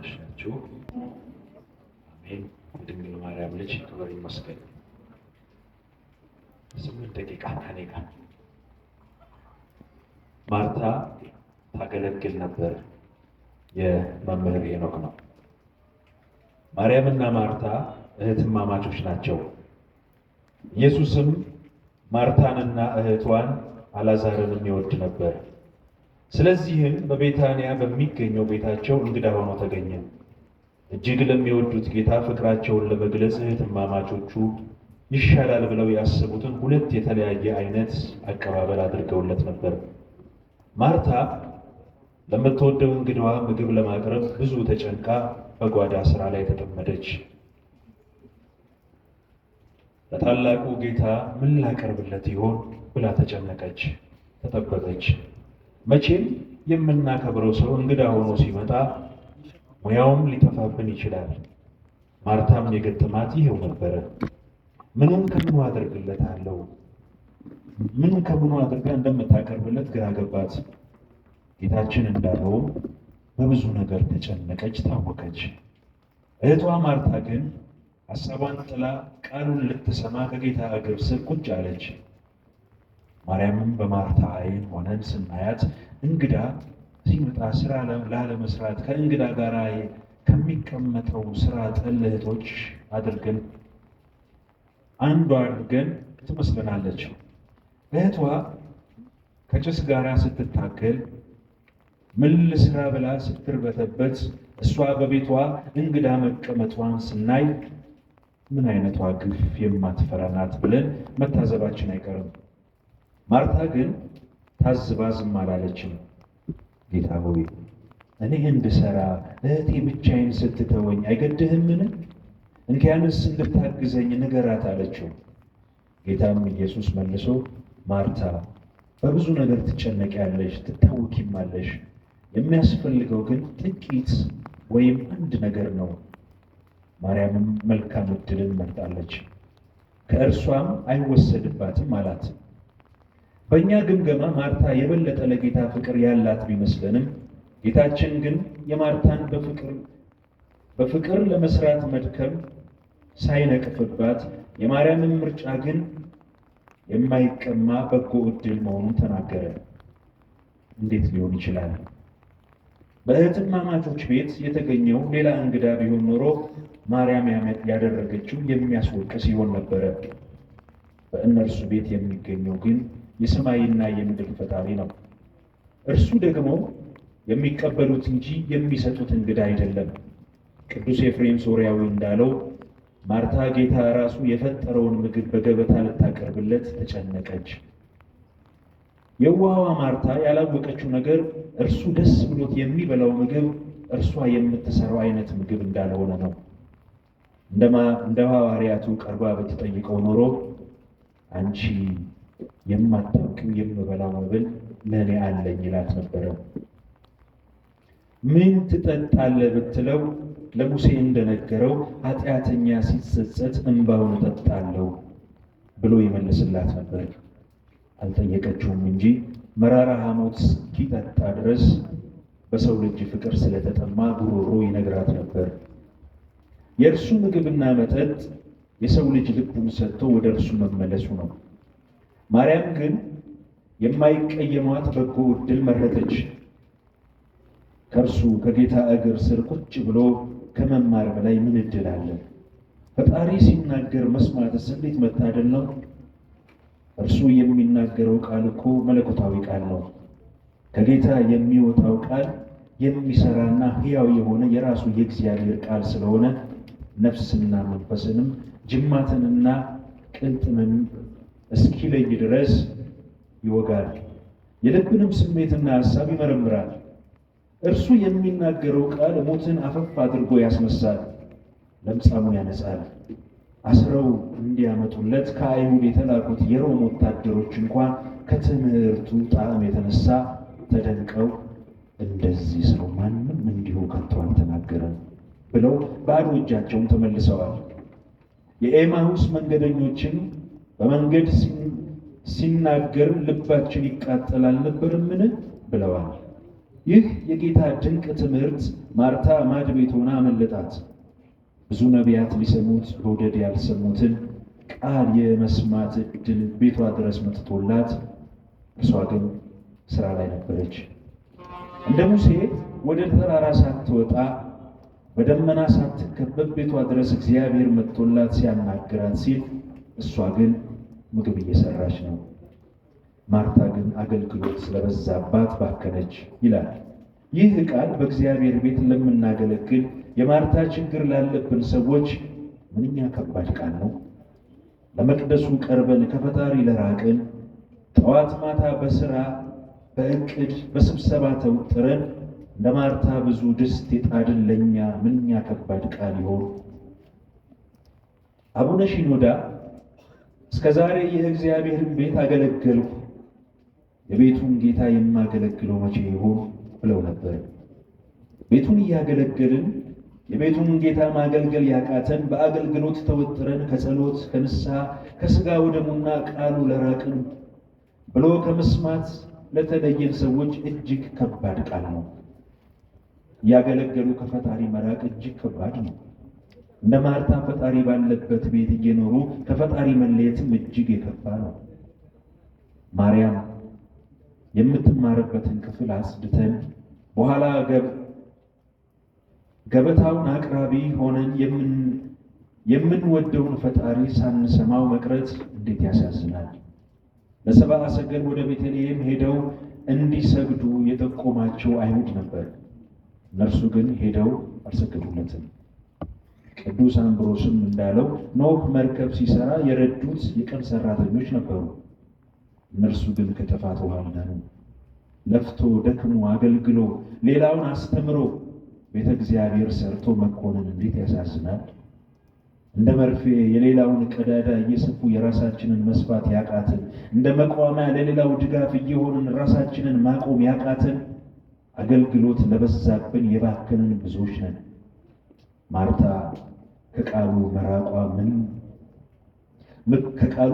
አመሻችሁ። አሜን። የድንግል ማርያም ልጅ ክብር ይመስገን። 8 ደቂቃ ከኔ ጋር ማርታ ታገለግል ነበር። የመምህር ሄኖክ ነው። ማርያምና ማርታ እህትማማቾች ናቸው። ኢየሱስም ማርታንና እህቷን አልዓዛርንም ይወድ ነበር። ስለዚህም በቤታንያ በሚገኘው ቤታቸው እንግዳ ሆኖ ተገኘ። እጅግ ለሚወዱት ጌታ ፍቅራቸውን ለመግለጽ እህትማማቾቹ ይሻላል ብለው ያሰቡትን 2 የተለያየ አይነት አቀባበል አድርገውለት ነበር። ማርታ ለምትወደው እንግዳዋ ምግብ ለማቅረብ ብዙ ተጨንቃ በጓዳ ስራ ላይ ተጠመደች። ለታላቁ ጌታ ምን ላቀርብለት ይሆን ብላ ተጨነቀች፣ ተጠበበች። መቼም የምናከብረው ሰው እንግዳ ሆኖ ሲመጣ ሙያውም ሊጠፋብን ይችላል። ማርታም የገጠማት ይሄው ነበረ። ምኑን ከምኑ አደርግለታለሁ? ምኑን ከምኑ አድርጋ እንደምታቀርብለት ግራ ገባት። ጌታችን እንዳለውም በብዙ ነገር ተጨነቀች፣ ታወከች። እህቷ ማርታ ግን ሐሳቧን ጥላ ቃሉን ልትሰማ ከጌታ እግር ስር ቁጭ አለች። ማርያምም በማርታ ዓይን ሆነን ስናያት እንግዳ ሲመጣ ስራ ላለመስራት ከእንግዳ ጋር ከሚቀመጠው ስራ ጠል እህቶች አንዷ አድርገን ትመስለናለች። እህቷ ከጭስ ጋር ስትታገል ምን ልስራ ብላ ስትርበተበት እሷ በቤቷ እንግዳ መቀመጧን ስናይ ምን አይነቷ ግፍ የማትፈራ ናት ብለን መታዘባችን አይቀርም። ማርታ ግን ታዝባ ዝም አላለችም። ጌታ ሆይ እኔ እንድሰራ እህቴ ብቻዬን ስትተወኝ አይገድህምን? እንኪያንስ እንድታግዘኝ ንገራት አለችው። ጌታም ኢየሱስ መልሶ ማርታ በብዙ ነገር ትጨነቂያለሽ፣ ትታወኪማለሽ። የሚያስፈልገው ግን ጥቂት ወይም አንድ ነገር ነው። ማርያምም መልካም ዕድልን መርጣለች፣ ከእርሷም አይወሰድባትም አላት። በእኛ ግምገማ ማርታ የበለጠ ለጌታ ፍቅር ያላት ቢመስለንም ጌታችን ግን የማርታን በፍቅር ለመስራት መድከም ሳይነቅፍባት የማርያምን ምርጫ ግን የማይቀማ በጎ ዕድል መሆኑን ተናገረ። እንዴት ሊሆን ይችላል? በእህትማማቾች ቤት የተገኘው ሌላ እንግዳ ቢሆን ኖሮ ማርያም ያደረገችው የሚያስወቅስ ይሆን ነበረ። በእነርሱ ቤት የሚገኘው ግን የሰማይና የምድር ፈጣሪ ነው። እርሱ ደግሞ የሚቀበሉት እንጂ የሚሰጡት እንግዳ አይደለም። ቅዱስ ኤፍሬም ሶርያዊ እንዳለው ማርታ ጌታ ራሱ የፈጠረውን ምግብ በገበታ ልታቀርብለት ተጨነቀች። የዋህዋ ማርታ ያላወቀችው ነገር እርሱ ደስ ብሎት የሚበላው ምግብ እርሷ የምትሰራው አይነት ምግብ እንዳልሆነ ነው። እንደ ሐዋርያቱ ቀርባ ብትጠይቀው ኖሮ አንቺ የማታውቂው የምበላው መብል ለእኔ አለኝ ይላት ነበረ። ምን ትጠጣለህ ብትለው ለሙሴ እንደነገረው ኃጢአተኛ ሲጸጸት እንባውን እጠጣለሁ ብሎ ይመልስላት ነበር። አልጠየቀችውም እንጂ መራራ ሐሞት እስኪጠጣ ድረስ በሰው ልጅ ፍቅር ስለተጠማ ጉሮሮ ይነግራት ነበር። የእርሱ ምግብና መጠጥ የሰው ልጅ ልቡን ሰጥቶ ወደ እርሱ መመለሱ ነው። ማርያም ግን የማይቀየሟት በጎ ዕድል መረጠች። ከእርሱ ከጌታ እግር ስር ቁጭ ብሎ ከመማር በላይ ምን ዕድል አለ? ፈጣሪ ሲናገር መስማትስ እንዴት መታደል ነው! እርሱ የሚናገረው ቃል እኮ መለኮታዊ ቃል ነው። ከጌታ የሚወጣው ቃል የሚሰራና ሕያው የሆነ የራሱ የእግዚአብሔር ቃል ስለሆነ ነፍስና መንፈስንም ጅማትንና ቅልጥምን እስኪለይ ድረስ ይወጋል፣ የልብንም ስሜትና ሐሳብ ይመረምራል። እርሱ የሚናገረው ቃል ሞትን አፈፍ አድርጎ ያስነሳል፣ ለምጻሙን ያነጻል። አስረው እንዲያመጡለት ከአይሁድ የተላኩት የሮም ወታደሮች እንኳን ከትምህርቱ ጣዕም የተነሳ ተደንቀው እንደዚህ ሰው ማንም እንዲሁ ከቶ አልተናገረም ብለው ባዶ እጃቸውን ተመልሰዋል። የኤማሁስ መንገደኞችን በመንገድ ሲናገር ልባችን ይቃጠል አልነበርምን ብለዋል። ይህ የጌታ ድንቅ ትምህርት ማርታ ማድ ቤት ሆና አመለጣት። ብዙ ነቢያት ሊሰሙት በውደድ ያልሰሙትን ቃል የመስማት ዕድል ቤቷ ድረስ መጥቶላት፣ እርሷ ግን ስራ ላይ ነበረች። እንደ ሙሴ ወደ ተራራ ሳትወጣ በደመና ሳትከበብ ቤቷ ድረስ እግዚአብሔር መጥቶላት ሲያናግራት ሲል፣ እሷ ግን ምግብ እየሰራች ነው። ማርታ ግን አገልግሎት ስለበዛባት ባከነች ይላል። ይህ ቃል በእግዚአብሔር ቤት ለምናገለግል የማርታ ችግር ላለብን ሰዎች ምንኛ ከባድ ቃል ነው። ለመቅደሱ ቀርበን ከፈጣሪ ለራቅን፣ ጠዋት ማታ በስራ በእቅድ በስብሰባ ተውጥረን እንደ ማርታ ብዙ ድስት የጣድን ለእኛ ምንኛ ከባድ ቃል ይሆን? አቡነ ሺኖዳ እስከ ዛሬ የእግዚአብሔርን ቤት አገለገልኩ፣ የቤቱን ጌታ የማገለግለው መቼ ይሆን ብለው ነበር። ቤቱን እያገለገልን የቤቱን ጌታ ማገልገል ያቃተን፣ በአገልግሎት ተወጥረን ከጸሎት ከንስሐ ከሥጋ ወደሙና ቃሉ ለራቅን ብሎ ከመስማት ለተለየን ሰዎች እጅግ ከባድ ቃል ነው። እያገለገሉ ከፈጣሪ መራቅ እጅግ ከባድ ነው። እንደ ማርታ ፈጣሪ ባለበት ቤት እየኖሩ ከፈጣሪ መለየትም እጅግ የከፋ ነው። ማርያም የምትማርበትን ክፍል አጽድተን በኋላ ገበታውን አቅራቢ ሆነን የምንወደውን ፈጣሪ ሳንሰማው መቅረት እንዴት ያሳዝናል! ለሰብአ ሰገል ወደ ቤተልሔም ሄደው እንዲሰግዱ የጠቆማቸው አይሁድ ነበር። እነርሱ ግን ሄደው አልሰገዱለትም። ቅዱስ አምብሮስም እንዳለው ኖህ መርከብ ሲሰራ የረዱት የቀን ሰራተኞች ነበሩ። እነርሱ ግን ከጥፋት ውሃ አዳኑ። ለፍቶ ደክሞ አገልግሎ ሌላውን አስተምሮ ቤተ እግዚአብሔር ሰርቶ መኮንን እንዴት ያሳዝናል! እንደ መርፌ የሌላውን ቀዳዳ እየሰፉ የራሳችንን መስፋት ያቃትን፣ እንደ መቋሚያ ለሌላው ድጋፍ እየሆንን ራሳችንን ማቆም ያቃትን፣ አገልግሎት ለበዛብን የባከንን ብዙዎች ነን። ማርታ ከቃሉ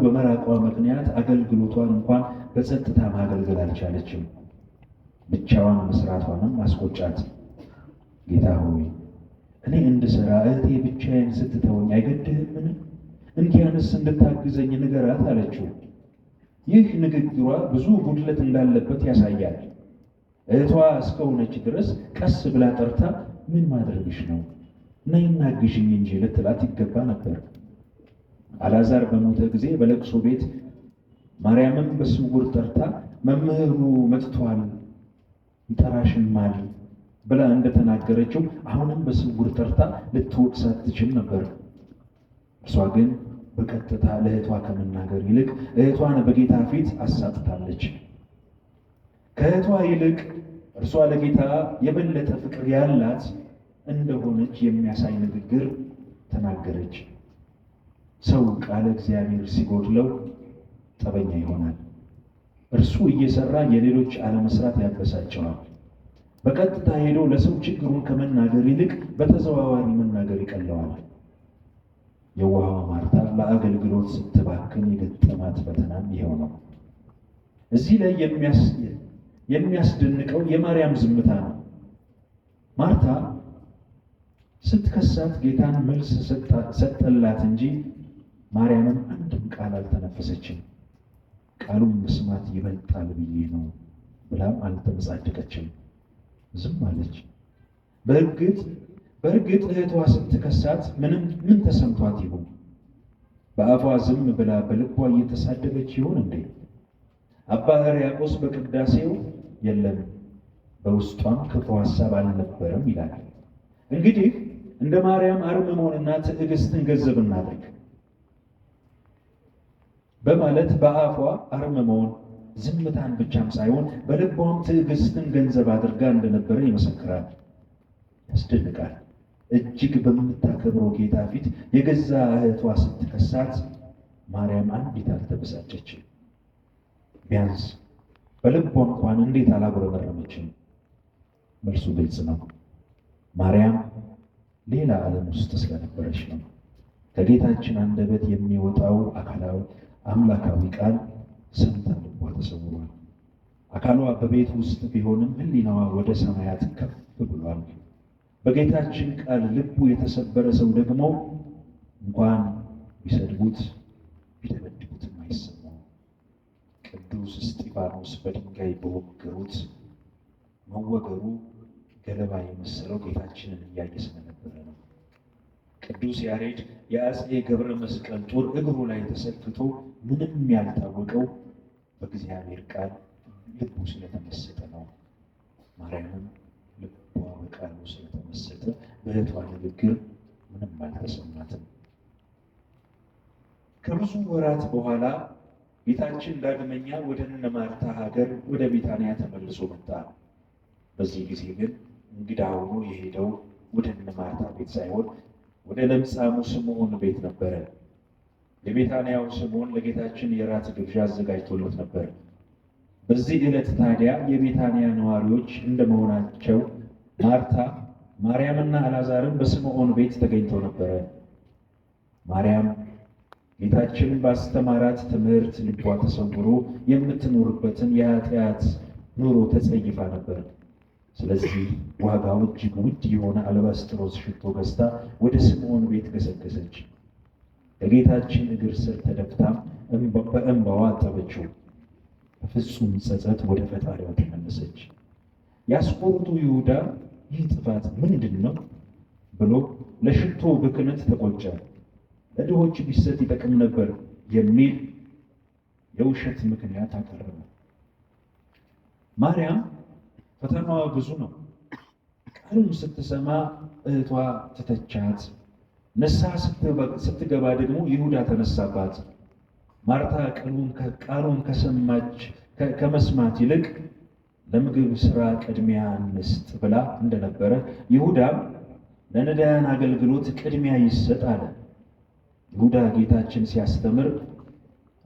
በመራቋ ምክንያት አገልግሎቷን እንኳን በጸጥታ ማገልገል አልቻለችም። ብቻዋን መስራቷንም አስቆጫት። ጌታ ሆይ እኔ እንድሰራ እህቴ ብቻዬን ስትተወኝ አይገድህምን? እንኪያንስ እንድታግዘኝ ንገራት አለችው። ይህ ንግግሯ ብዙ ጉድለት እንዳለበት ያሳያል። እህቷ እስከሆነች ድረስ ቀስ ብላ ጠርታ ምን ማድረግሽ ነው? ነይና አግዥኝ እንጂ ልትላት ይገባ ነበር። አልዓዛር በሞተ ጊዜ በለቅሶ ቤት ማርያምም በስውር ጠርታ መምህሩ መጥቷል ይጠራሽማል ብላ እንደተናገረችው አሁንም በስውር ጠርታ ልትወቅሳት ትችል ነበር። እርሷ ግን በቀጥታ ለእህቷ ከመናገር ይልቅ እህቷን በጌታ ፊት አሳጥታለች። ከእህቷ ይልቅ እርሷ ለጌታ የበለጠ ፍቅር ያላት እንደሆነች የሚያሳይ ንግግር ተናገረች። ሰው ቃለ እግዚአብሔር ሲጎድለው ጠበኛ ይሆናል። እርሱ እየሰራ የሌሎች አለመስራት ያበሳጨዋል። በቀጥታ ሄዶ ለሰው ችግሩን ከመናገር ይልቅ በተዘዋዋሪ መናገር ይቀለዋል። የዋሃ ማርታ ለአገልግሎት ስትባክን የገጠማት ፈተናም ይኸው ነው። እዚህ ላይ የሚያስደንቀው የማርያም ዝምታ ነው። ማርታ ስትከሳት ጌታን መልስ ሰጠላት እንጂ ማርያምም አንድም ቃል አልተነፈሰችም። ቃሉን መስማት ይበልጣል ብዬ ነው ብላም አልተመጻደቀችም። ዝም አለች። በእርግጥ እህቷ ስትከሳት ምን ተሰምቷት ይሆን? በአፏ ዝም ብላ በልቧ እየተሳደበች ይሆን እንዴ? አባ ሕርያቆስ በቅዳሴው የለም በውስጧም ክፉ ሐሳብ አልነበረም ይላል። እንግዲህ እንደ ማርያም አርምሞንና ትዕግስትን ገንዘብ እናድርግ በማለት በአፏ አርምሞን ዝምታን ብቻም ሳይሆን በልቧም ትዕግስትን ገንዘብ አድርጋ እንደነበረ ይመሰክራል። ያስደንቃል። እጅግ በምታከብረው ጌታ ፊት የገዛ እህቷ ስትከሳት ማርያም አንዲት አልተበሳጨችም። ቢያንስ በልቧ እንኳን እንዴት አላጉረመረመችም? መልሱ ግልጽ ነው። ማርያም ሌላ ዓለም ውስጥ ስለነበረች ነው። ከጌታችን አንደበት የሚወጣው አካላዊ አምላካዊ ቃል ሰምታ ልቧ ተሰውሯል። አካሏ በቤት ውስጥ ቢሆንም ሕሊናዋ ወደ ሰማያት ከፍ ብሏል። በጌታችን ቃል ልቡ የተሰበረ ሰው ደግሞ እንኳን ቢሰድቡት ቢደበድቡትም አይሰማው። ቅዱስ እስጢፋኖስ በድንጋይ በወገሩት መወገሩ ገለባ የመሰለው ጌታችንን እያየ ስለነበረ ነው። ቅዱስ ያሬድ የአፄ ገብረ መስቀል ጦር እግሩ ላይ ተሰክቶ ምንም ያልታወቀው በእግዚአብሔር ቃል ልቡ ስለተመሰጠ ነው። ማርያምም ልቧ በቃሉ ስለተመሰጠ በእህቷ ንግግር ምንም አልተሰማትም። ከብዙ ወራት በኋላ ጌታችን ዳግመኛ ወደ እነ ማርታ ሀገር ወደ ቢታንያ ተመልሶ መጣ። በዚህ ጊዜ ግን እንግዳ ሆኖ የሄደው ወደ እነ ማርታ ቤት ሳይሆን ወደ ለምጻሙ ስምዖን ቤት ነበረ። የቤታንያው ስምዖን ለጌታችን የራት ግብዣ አዘጋጅቶለት ነበር። በዚህ ዕለት ታዲያ የቤታንያ ነዋሪዎች እንደመሆናቸው ማርታ፣ ማርያምና አልዓዛርም በስምዖን ቤት ተገኝተው ነበረ። ማርያም ጌታችን ባስተማራት ትምህርት ልቧ ተሰውሮ የምትኖርበትን የኃጢአት ኑሮ ተጸይፋ ነበር። ስለዚህ ዋጋው እጅግ ውድ የሆነ አልባስጥሮስ ሽቶ ገዝታ ወደ ስምዖን ቤት ገሰገሰች። ከጌታችን እግር ስር ተደፍታም በእንባዋ አጠበችው። በፍጹም ጸጸት ወደ ፈጣሪዋ ተመለሰች። የአስቆሮቱ ይሁዳ ይህ ጥፋት ምንድን ነው ብሎ ለሽቶ ብክነት ተቆጨ። ለድሆች ቢሰጥ ይጠቅም ነበር የሚል የውሸት ምክንያት አቀረበ። ማርያም ፈተናዋ ብዙ ነው። ቃሉን ስትሰማ እህቷ ተተቻት። ንስሐ ስትገባ ደግሞ ይሁዳ ተነሳባት። ማርታ ቃሉን ከመስማት ይልቅ ለምግብ ሥራ ቅድሚያ እንስጥ ብላ እንደነበረ ይሁዳም ለነዳያን አገልግሎት ቅድሚያ ይሰጥ አለ። ይሁዳ ጌታችን ሲያስተምር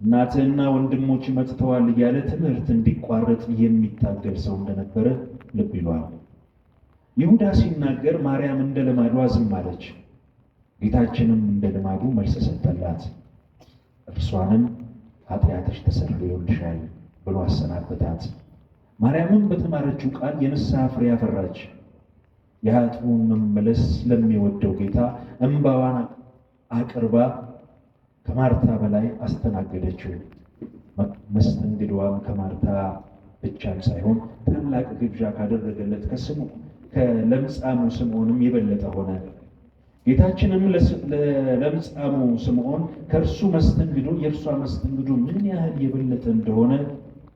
እናትህና ወንድሞች መጥተዋል እያለ ትምህርት እንዲቋረጥ የሚታገል ሰው እንደነበረ ልብ ይሏል። ይሁዳ ሲናገር ማርያም እንደ ልማዷ ዝም አለች። ጌታችንም እንደ ልማዱ መልስ ሰጠላት። እርሷንም ኃጢአትሽ ተሰርዮልሻል ብሎ አሰናበታት። ማርያምም በተማረችው ቃል የንስሐ ፍሬ አፈራች። የኃጥኡን መመለስ ለሚወደው ጌታ እንባዋን አቅርባ ከማርታ በላይ አስተናገደችው። መስተንግዷም ከማርታ ብቻም ሳይሆን ታላቅ ግብዣ ካደረገለት ከለምጻሙ ስምዖንም የበለጠ ሆነ። ጌታችንም ለለምጻሙ ስምዖን ከእርሱ መስተንግዶ የእርሷ መስተንግዶ ምን ያህል የበለጠ እንደሆነ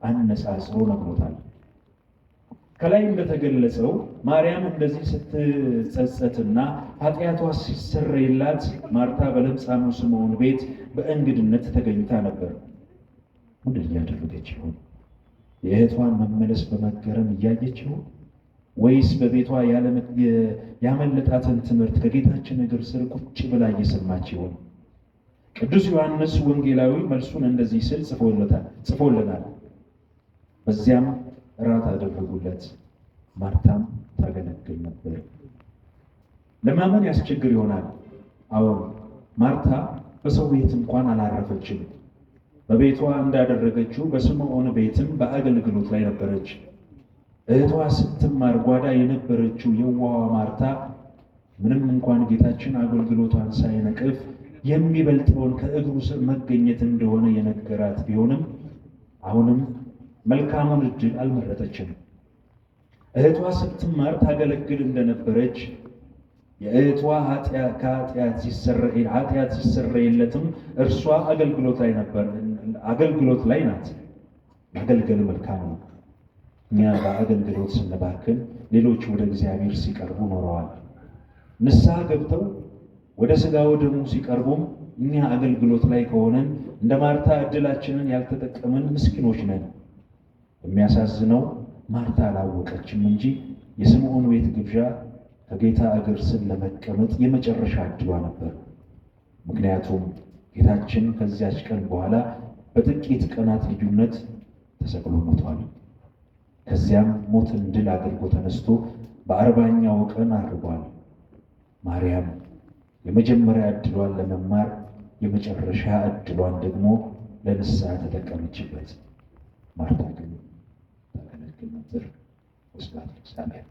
አነጻጽሮ ነግሮታል። ከላይ እንደተገለጸው ማርያም እንደዚህ ስትጸጸትና ኃጢአቷ ሲሰረይላት ማርታ በለምጻሙ ስምዖን ቤት በእንግድነት ተገኝታ ነበር። ምን እያደረገች ይሆን? የእህቷን መመለስ በመገረም እያየች ይሆን? ወይስ በቤቷ ያመለጣትን ትምህርት ከጌታችን እግር ስር ቁጭ ብላ እየሰማች ይሆን? ቅዱስ ዮሐንስ ወንጌላዊ መልሱን እንደዚህ ስል ጽፎልናል። በዚያም እራት አደረጉለት፣ ማርታም ታገለግል ነበር። ለማመን ያስቸግር ይሆናል። አዎን ማርታ በሰው ቤት እንኳን አላረፈችም። በቤቷ እንዳደረገችው በስምዖን ቤትም በአገልግሎት ላይ ነበረች። እህቷ ስትማር ጓዳ የነበረችው የዋሃ ማርታ ምንም እንኳን ጌታችን አገልግሎቷን ሳይነቅፍ የሚበልጠውን ከእግሩ ስር መገኘት እንደሆነ የነገራት ቢሆንም አሁንም መልካሙን ዕድል አልመረጠችም። እህቷ ስትማር ታገለግል እንደነበረች የእህቷ ኃጢአት ሲሰረይለትም እርሷ አገልግሎት ላይ ናት። ማገልገል መልካም ነው። እኛ በአገልግሎት ስንባክን ሌሎች ወደ እግዚአብሔር ሲቀርቡ ኖረዋል። ንስሐ ገብተው ወደ ሥጋ ወደሙ ሲቀርቡም እኛ አገልግሎት ላይ ከሆነን እንደ ማርታ ዕድላችንን ያልተጠቀምን ምስኪኖች ነን። የሚያሳዝነው ማርታ አላወቀችም እንጂ የስምዖን ቤት ግብዣ ከጌታ እግር ስር ለመቀመጥ የመጨረሻ ዕድሏ ነበር። ምክንያቱም ጌታችን ከዚያች ቀን በኋላ በጥቂት ቀናት ልዩነት ተሰቅሎ ሞቷል። ከዚያም ሞትን ድል አድርጎ ተነስቶ በ40ኛው ቀን አርጓል። ማርያም የመጀመሪያ ዕድሏን ለመማር የመጨረሻ ዕድሏን ደግሞ ለንስሐ ተጠቀመችበት። ማርታ ግን ነበር። ወስብሐት ለእግዚአብሔር።